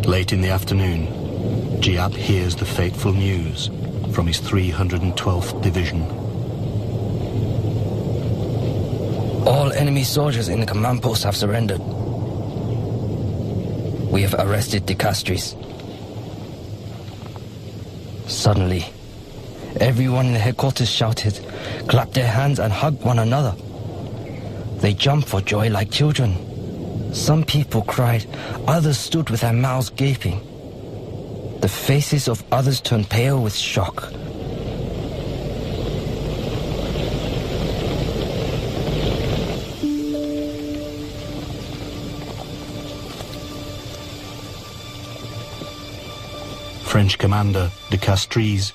Late in the afternoon, Giap hears the fateful news from his 312th Division. All enemy soldiers in the command post have surrendered. We have arrested the Castries. Suddenly, everyone in the headquarters shouted, clapped their hands and hugged one another. They jumped for joy like children. Some people cried, others stood with their mouths gaping. The faces of others turned pale with shock. French commander de Castries,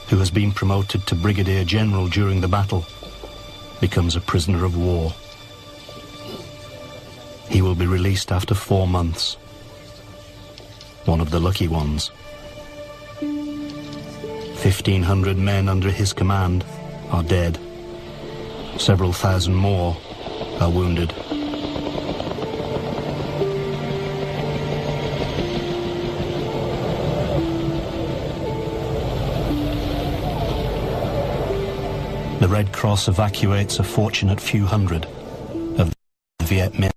who has been promoted to brigadier general during the battle, becomes a prisoner of war. He will be released after 4 months. One of the lucky ones. 1,500 men under his command are dead. Several thousand more are wounded. The Red Cross evacuates a fortunate few hundred of the VietMinth's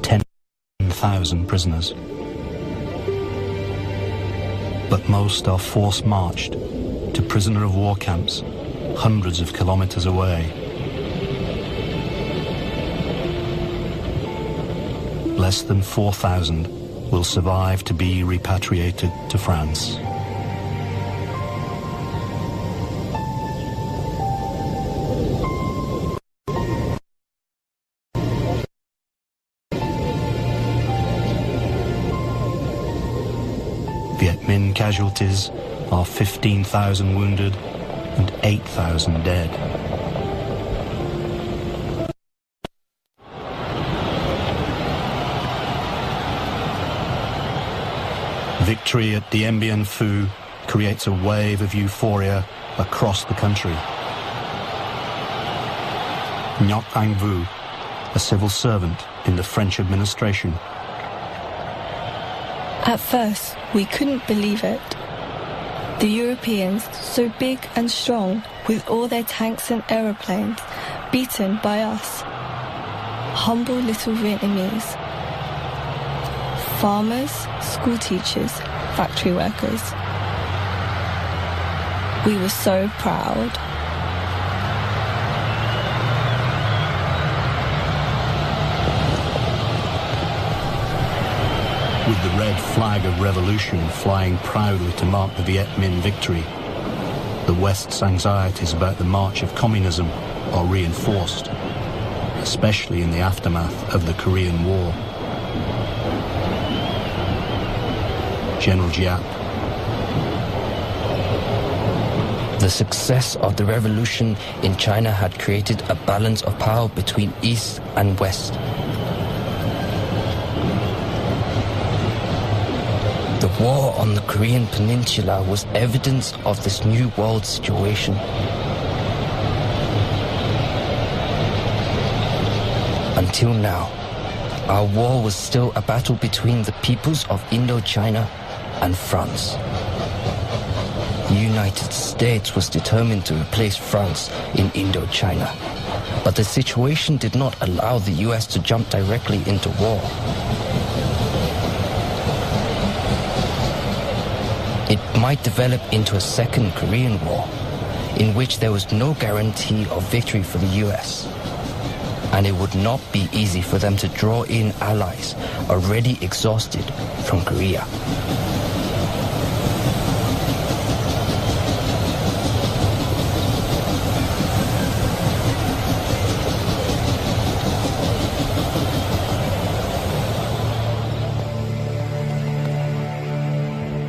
10,000 prisoners. But most are force-marched to prisoner of war camps hundreds of kilometers away. Less than 4,000 will survive to be repatriated to France. VietMinth casualties are 15,000 wounded and 8,000 dead. Victory at Dien Bien Phu creates a wave of euphoria across the country. Ngoc Anh Vu, a civil servant in the French administration. At first, we couldn't believe it. The Europeans, so big and strong, with all their tanks and aeroplanes, beaten by us. Humble little Vietnamese. Farmers, school teachers, factory workers. We were so proud. With the red flag of revolution flying proudly to mark the VietMinth victory, the West's anxieties about the march of communism are reinforced, especially in the aftermath of the Korean War. General Giap. The success of the revolution in China had created a balance of power between East and West. The war on the Korean peninsula was evidence of this new world situation. Until now, our war was still a battle between the peoples of Indochina and France. The United States was determined to replace France in Indochina, but the situation did not allow the US to jump directly into war. It might develop into a second Korean War, in which there was no guarantee of victory for the US. And it would not be easy for them to draw in allies already exhausted from Korea.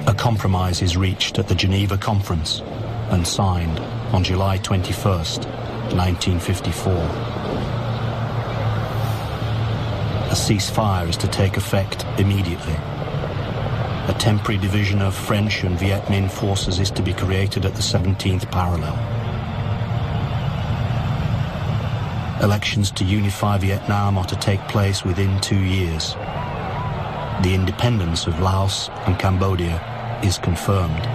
A compromise is reached at the Geneva Conference and signed on July 21st, 1954. A ceasefire is to take effect immediately. A temporary division of French and VietMinth forces is to be created at the 17th parallel. Elections to unify Vietnam are to take place within 2 years. the independence of Laos and Cambodia is confirmed.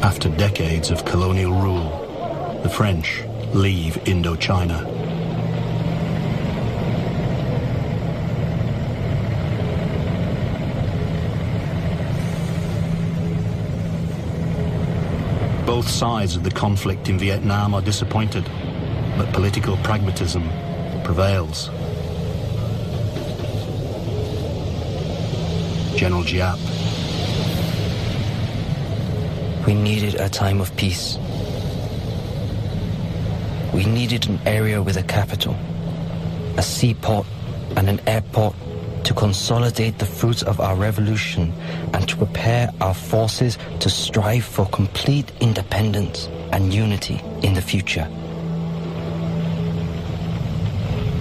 After decades of colonial rule, the French leave Indochina. Both sides of the conflict in Vietnam are disappointed, but political pragmatism prevails. General Giap. We needed a time of peace. We needed an area with a capital, a seaport and an airport to consolidate the fruits of our revolution and to prepare our forces to strive for complete independence and unity in the future.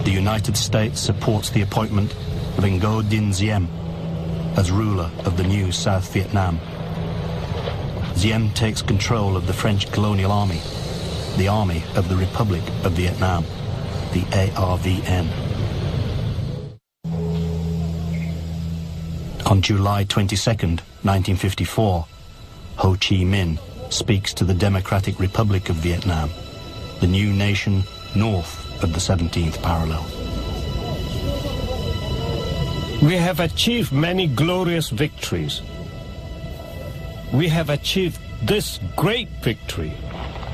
The United States supports the appointment of Ngo Dinh Diem as ruler of the new South Vietnam. Diem takes control of the French colonial army, the Army of the Republic of Vietnam, the ARVN. On July 22nd, 1954, Ho Chi Minh speaks to the Democratic Republic of Vietnam, the new nation north of the 17th parallel. We have achieved many glorious victories. We have achieved this great victory.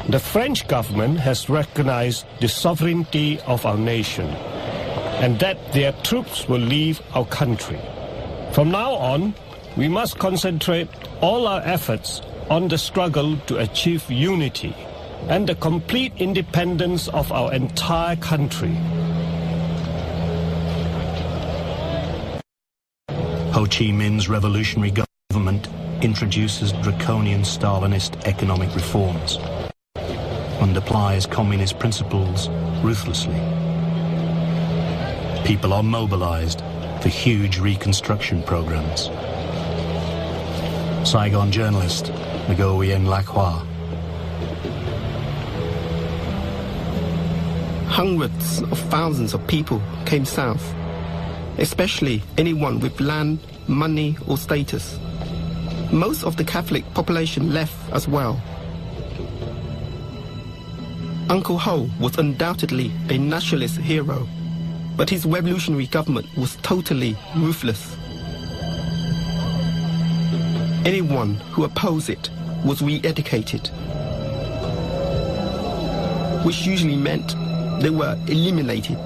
The French government has recognized the sovereignty of our nation and that their troops will leave our country. From now on, we must concentrate all our efforts on the struggle to achieve unity and the complete independence of our entire country. Ho Chi Minh's revolutionary government introduces draconian Stalinist economic reforms and applies communist principles ruthlessly. People are mobilized for huge reconstruction programs. Saigon journalist Nguyen Lacroix. Hundreds of thousands of people came south, especially anyone with land, money or status. Most of the Catholic population left as well. Uncle Ho was undoubtedly a nationalist hero, but his revolutionary government was totally ruthless. Anyone who opposed it was re-educated, which usually meant they were eliminated.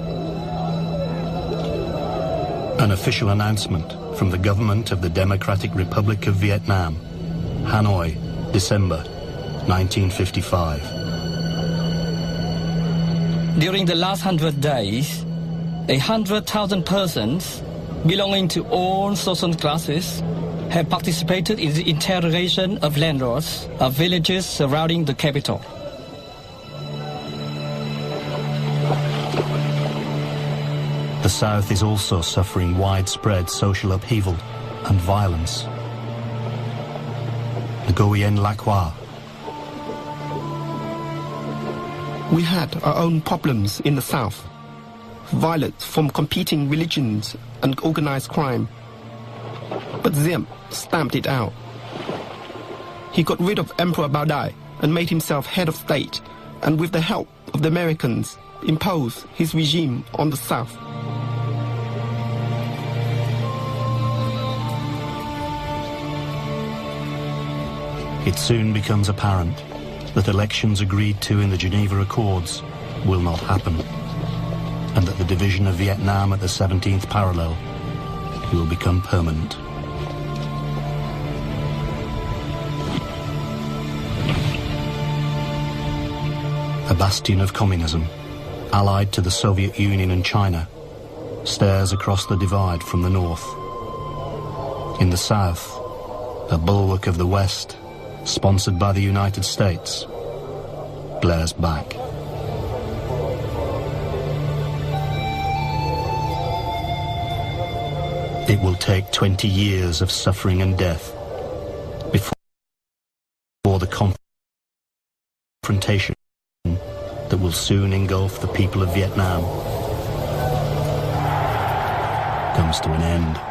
An official announcement from the government of the Democratic Republic of Vietnam, Hanoi, December 1955. During the last 100 days, 100,000 persons belonging to all social classes have participated in the interrogation of landlords of villages surrounding the capital. The South is also suffering widespread social upheaval and violence. Nguyen Lacroix. We had our own problems in the South. Violence from competing religions and organized crime. But Diem stamped it out. He got rid of Emperor Bao Dai and made himself head of state, and with the help of the Americans, imposed his regime on the South. It soon becomes apparent that elections agreed to in the Geneva Accords will not happen, and that the division of Vietnam at the 17th parallel will become permanent. A bastion of communism, allied to the Soviet Union and China, stares across the divide from the north. In the south, a bulwark of the West, sponsored by the United States, glares back. It will take 20 years of suffering and death before the confrontation that will will soon engulf the people of Vietnam comes to an end.